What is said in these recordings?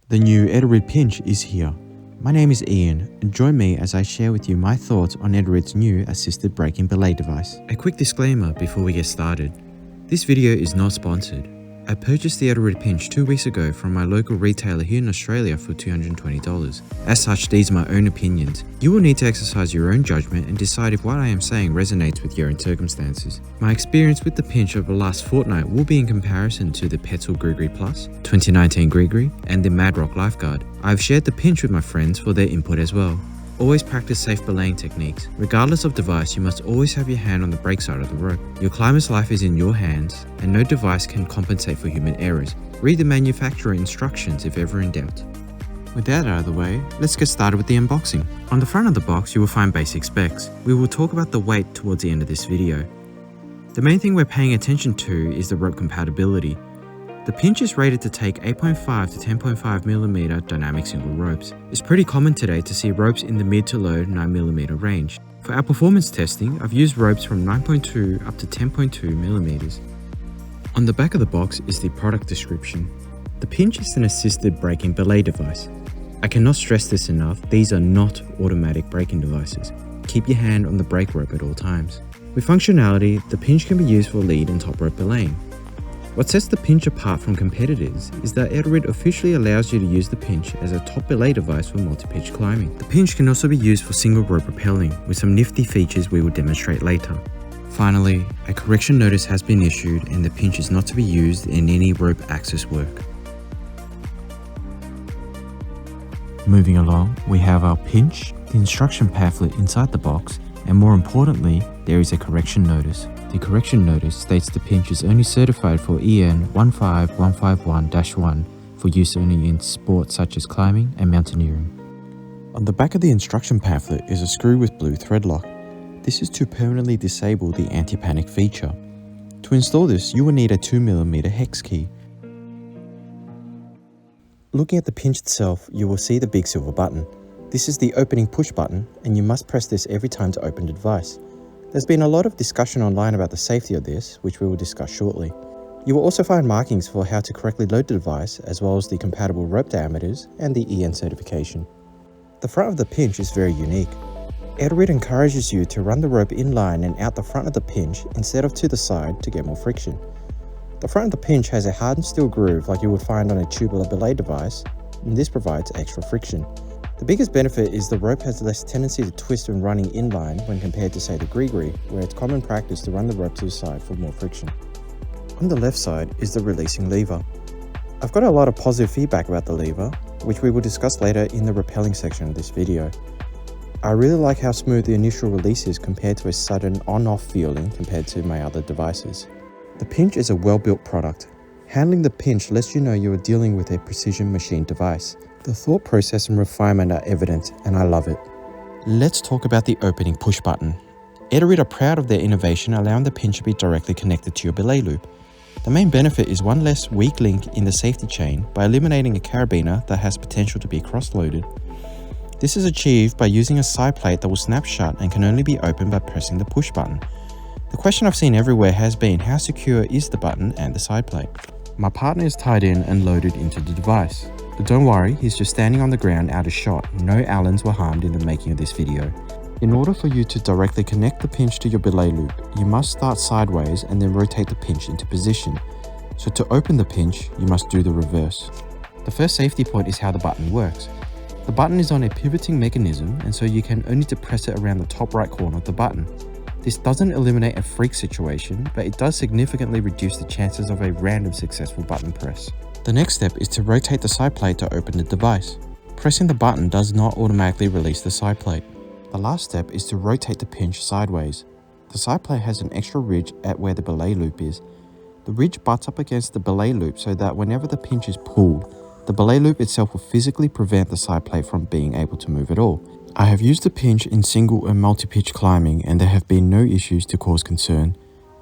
The new Edelrid Pinch is here. My name is Ian, and join me as I share with you my thoughts on Edelrid's new assisted braking belay device. A quick disclaimer before we get started. This video is not sponsored. I purchased the Edelrid Pinch 2 weeks ago from my local retailer here in Australia for $220. As such, these are my own opinions. You will need to exercise your own judgment and decide if what I am saying resonates with your own circumstances. My experience with the Pinch over the last fortnight will be in comparison to the Petzl Grigri Plus, 2019 Grigri, and the Madrock Lifeguard. I have shared the Pinch with my friends for their input as well. Always practice safe belaying techniques. Regardless of device, you must always have your hand on the brake side of the rope. Your climber's life is in your hands, and no device can compensate for human errors. Read the manufacturer instructions if ever in doubt. With that out of the way, let's get started with the unboxing. On the front of the box, you will find basic specs. We will talk about the weight towards the end of this video. The main thing we're paying attention to is the rope compatibility. The Pinch is rated to take 8.5 to 10.5mm dynamic single ropes. It's pretty common today to see ropes in the mid to low 9mm range. For our performance testing, I've used ropes from 9.2 up to 10.2mm. On the back of the box is the product description. The Pinch is an assisted braking belay device. I cannot stress this enough, these are not automatic braking devices. Keep your hand on the brake rope at all times. With functionality, the Pinch can be used for lead and top rope belaying. What sets the Pinch apart from competitors is that Edelrid officially allows you to use the Pinch as a top belay device for multi-pitch climbing. The Pinch can also be used for single rope rappelling with some nifty features we will demonstrate later. Finally, a correction notice has been issued and the Pinch is not to be used in any rope access work. Moving along, we have our Pinch, the instruction pamphlet inside the box, and more importantly, there is a correction notice. The correction notice states the Pinch is only certified for EN 15151-1 for use only in sports such as climbing and mountaineering. On the back of the instruction pamphlet is a screw with blue thread lock. This is to permanently disable the anti-panic feature. To install this, you will need a 2mm hex key. Looking at the Pinch itself, you will see the big silver button. This is the opening push button, and you must press this every time to open the device. There's been a lot of discussion online about the safety of this, which we will discuss shortly. You will also find markings for how to correctly load the device, as well as the compatible rope diameters and the EN certification. The front of the Pinch is very unique. Edelrid encourages you to run the rope in line and out the front of the Pinch instead of to the side to get more friction. The front of the Pinch has a hardened steel groove like you would find on a tubular belay device, and this provides extra friction. The biggest benefit is the rope has less tendency to twist when running inline when compared to say the Grigri, where it's common practice to run the rope to the side for more friction. On the left side is the releasing lever. I've got a lot of positive feedback about the lever, which we will discuss later in the rappelling section of this video. I really like how smooth the initial release is compared to a sudden on-off feeling compared to my other devices. The Pinch is a well-built product. Handling the Pinch lets you know you are dealing with a precision machine device. The thought process and refinement are evident, and I love it. Let's talk about the opening push button. Edelrid are proud of their innovation, allowing the Pinch to be directly connected to your belay loop. The main benefit is one less weak link in the safety chain by eliminating a carabiner that has potential to be cross-loaded. This is achieved by using a side plate that will snap shut and can only be opened by pressing the push button. The question I've seen everywhere has been, how secure is the button and the side plate? My partner is tied in and loaded into the device. But don't worry, he's just standing on the ground out of shot. No Allens were harmed in the making of this video. In order for you to directly connect the Pinch to your belay loop, you must start sideways and then rotate the Pinch into position. So to open the Pinch, you must do the reverse. The first safety point is how the button works. The button is on a pivoting mechanism, and so you can only depress it around the top right corner of the button. This doesn't eliminate a freak situation, but it does significantly reduce the chances of a random successful button press. The next step is to rotate the side plate to open the device. Pressing the button does not automatically release the side plate. The last step is to rotate the Pinch sideways. The side plate has an extra ridge at where the belay loop is. The ridge butts up against the belay loop so that whenever the Pinch is pulled, the belay loop itself will physically prevent the side plate from being able to move at all. I have used the Pinch in single and multi-pitch climbing, and there have been no issues to cause concern.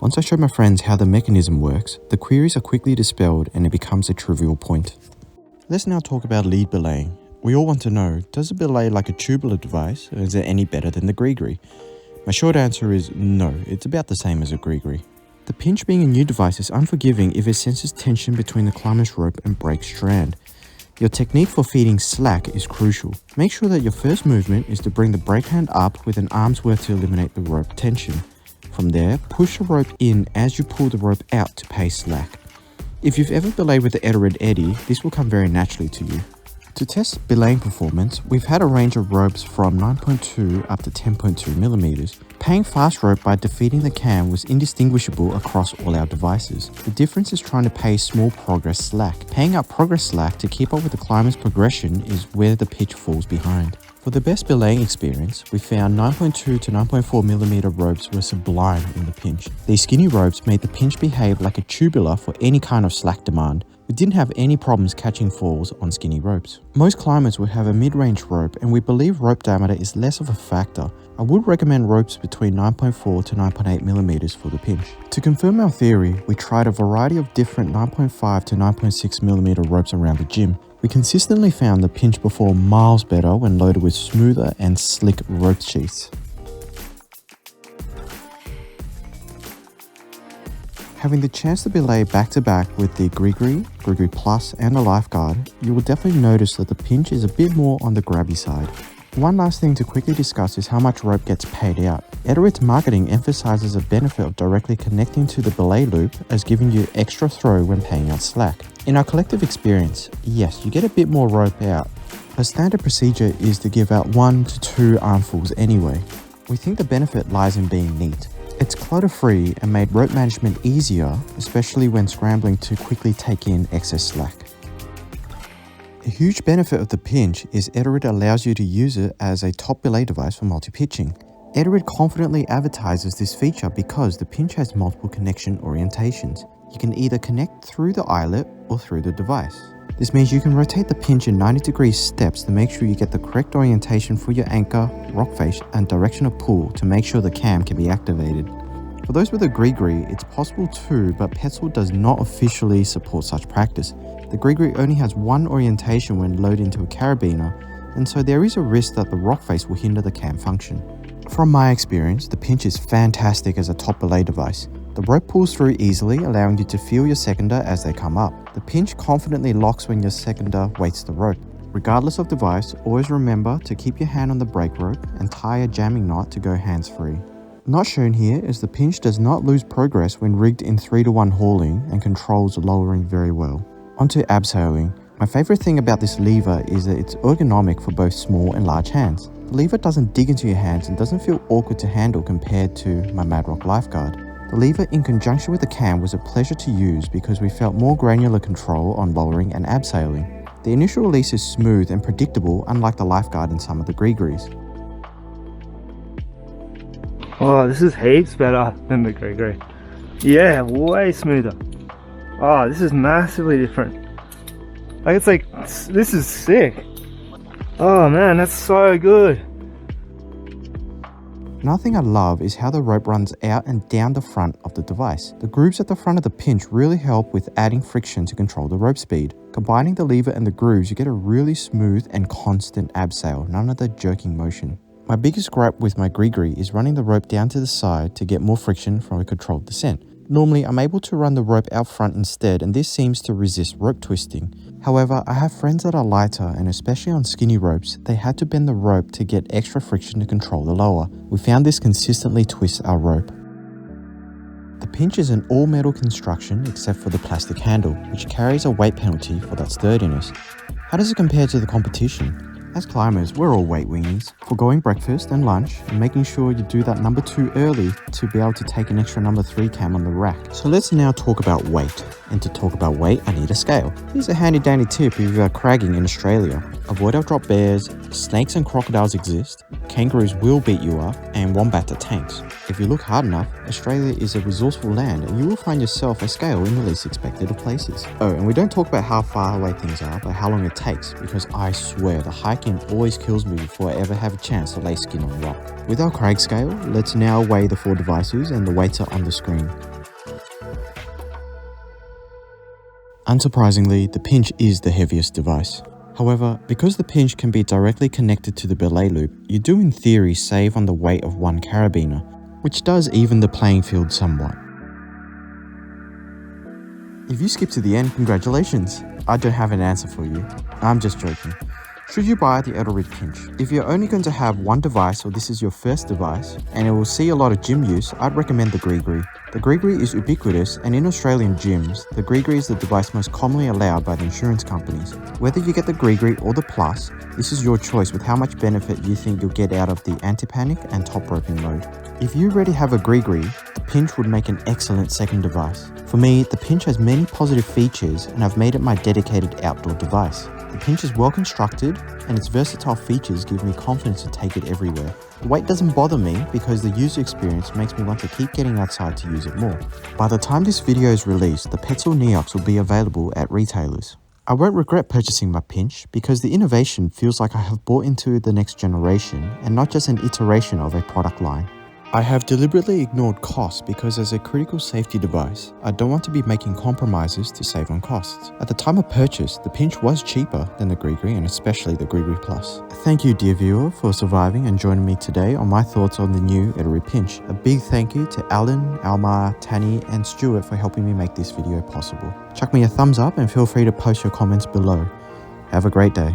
Once I show my friends how the mechanism works, the queries are quickly dispelled and it becomes a trivial point. Let's now talk about lead belaying. We all want to know, does it belay like a tubular device, or is it any better than the Grigri? My short answer is no, it's about the same as a Grigri. The Pinch being a new device is unforgiving if it senses tension between the climber's rope and brake strand. Your technique for feeding slack is crucial. Make sure that your first movement is to bring the brake hand up with an arm's worth to eliminate the rope tension. From there, push the rope in as you pull the rope out to pay slack. If you've ever belayed with the Edelrid Eddy, this will come very naturally to you. To test belaying performance, we've had a range of ropes from 9.2 up to 10.2 millimeters. Paying fast rope by defeating the cam was indistinguishable across all our devices. The difference is trying to pay small progress slack. Paying up progress slack to keep up with the climber's progression is where the pitch falls behind. For the best belaying experience, we found 9.2 to 9.4 millimeter ropes were sublime in the pinch. These skinny ropes made the pinch behave like a tubular for any kind of slack demand. We didn't have any problems catching falls on skinny ropes. Most climbers would have a mid-range rope, and we believe rope diameter is less of a factor. I would recommend ropes between 9.4 to 9.8 millimeters for the pinch. To confirm our theory, we tried a variety of different 9.5 to 9.6 millimeter ropes around the gym. We consistently found the pinch perform miles better when loaded with smoother and slick rope sheaths. Having the chance to belay back-to-back with the Grigri, Grigri Plus and the Lifeguard, you will definitely notice that the pinch is a bit more on the grabby side. One last thing to quickly discuss is how much rope gets paid out. Edelrid's marketing emphasizes the benefit of directly connecting to the belay loop as giving you extra throw when paying out slack. In our collective experience, yes, you get a bit more rope out. A standard procedure is to give out 1 to 2 armfuls anyway. We think the benefit lies in being neat. It's clutter-free and made rope management easier, especially when scrambling to quickly take in excess slack. A huge benefit of the pinch is Edelrid allows you to use it as a top belay device for multi-pitching. Edelrid confidently advertises this feature because the pinch has multiple connection orientations. You can either connect through the eyelet or through the device. This means you can rotate the pinch in 90-degree steps to make sure you get the correct orientation for your anchor, rock face, and direction of pull to make sure the cam can be activated. For those with a Grigri, it's possible too, but Petzl does not officially support such practice. The Grigri only has one orientation when loaded into a carabiner, and so there is a risk that the rock face will hinder the cam function. From my experience, the pinch is fantastic as a top belay device. The rope pulls through easily, allowing you to feel your seconder as they come up. The pinch confidently locks when your seconder weights the rope. Regardless of device, always remember to keep your hand on the brake rope and tie a jamming knot to go hands-free. Not shown here is the pinch does not lose progress when rigged in 3-to-1 hauling and controls lowering very well. Onto abseiling. My favorite thing about this lever is that it's ergonomic for both small and large hands. The lever doesn't dig into your hands and doesn't feel awkward to handle compared to my Madrock Lifeguard. The lever in conjunction with the cam was a pleasure to use because we felt more granular control on lowering and abseiling. The initial release is smooth and predictable, unlike the Lifeguard and some of the Grigris. Oh, this is heaps better than the Grigri. Yeah, way smoother. Oh, this is massively different. Like, it's like, this is sick. Oh man, that's so good. Another thing I love is how the rope runs out and down the front of the device. The grooves at the front of the pinch really help with adding friction to control the rope speed. Combining the lever and the grooves, you get a really smooth and constant abseil, none of the jerking motion. My biggest gripe with my Grigri is running the rope down to the side to get more friction from a controlled descent. Normally, I'm able to run the rope out front instead, and this seems to resist rope twisting. However, I have friends that are lighter, and especially on skinny ropes, they had to bend the rope to get extra friction to control the lower. We found this consistently twists our rope. The pinch is an all-metal construction except for the plastic handle, which carries a weight penalty for that sturdiness. How does it compare to the competition? As climbers, we're all weight weenies, foregoing breakfast and lunch and making sure you do that number 2 early to be able to take an extra number 3 cam on the rack. So let's now talk about weight. And to talk about weight, I need a scale. Here's a handy dandy tip if you are cragging in Australia. Avoid outdrop bears, snakes and crocodiles exist, kangaroos will beat you up, and wombats are tanks. If you look hard enough, Australia is a resourceful land and you will find yourself a scale in the least expected of places. Oh, and we don't talk about how far away things are, but how long it takes, because I swear the hiking always kills me before I ever have a chance to lay skin on rock. With our crag scale, let's now weigh the 4 devices and the weights are on the screen. Unsurprisingly, the pinch is the heaviest device. However, because the pinch can be directly connected to the belay loop, you do in theory save on the weight of one carabiner, which does even the playing field somewhat. If you skip to the end, congratulations! I don't have an answer for you. I'm just joking. Should you buy the Edelrid Pinch? If you're only going to have one device or this is your first device and it will see a lot of gym use, I'd recommend the Grigri. The Grigri is ubiquitous, and in Australian gyms, the Grigri is the device most commonly allowed by the insurance companies. Whether you get the Grigri or the Plus, this is your choice with how much benefit you think you'll get out of the anti-panic and top roping mode. If you already have a Grigri, the Pinch would make an excellent second device. For me, the Pinch has many positive features and I've made it my dedicated outdoor device. The Pinch is well constructed and its versatile features give me confidence to take it everywhere. The weight doesn't bother me because the user experience makes me want to keep getting outside to use it more. By the time this video is released, the Petzl Neox will be available at retailers. I won't regret purchasing my Pinch because the innovation feels like I have bought into the next generation and not just an iteration of a product line. I have deliberately ignored costs because as a critical safety device, I don't want to be making compromises to save on costs. At the time of purchase, the Pinch was cheaper than the Grigri and especially the Grigri Plus. Thank you, dear viewer, for surviving and joining me today on my thoughts on the new Edelrid Pinch. A big thank you to Alan, Almar, Tanny and Stuart for helping me make this video possible. Chuck me a thumbs up and feel free to post your comments below. Have a great day.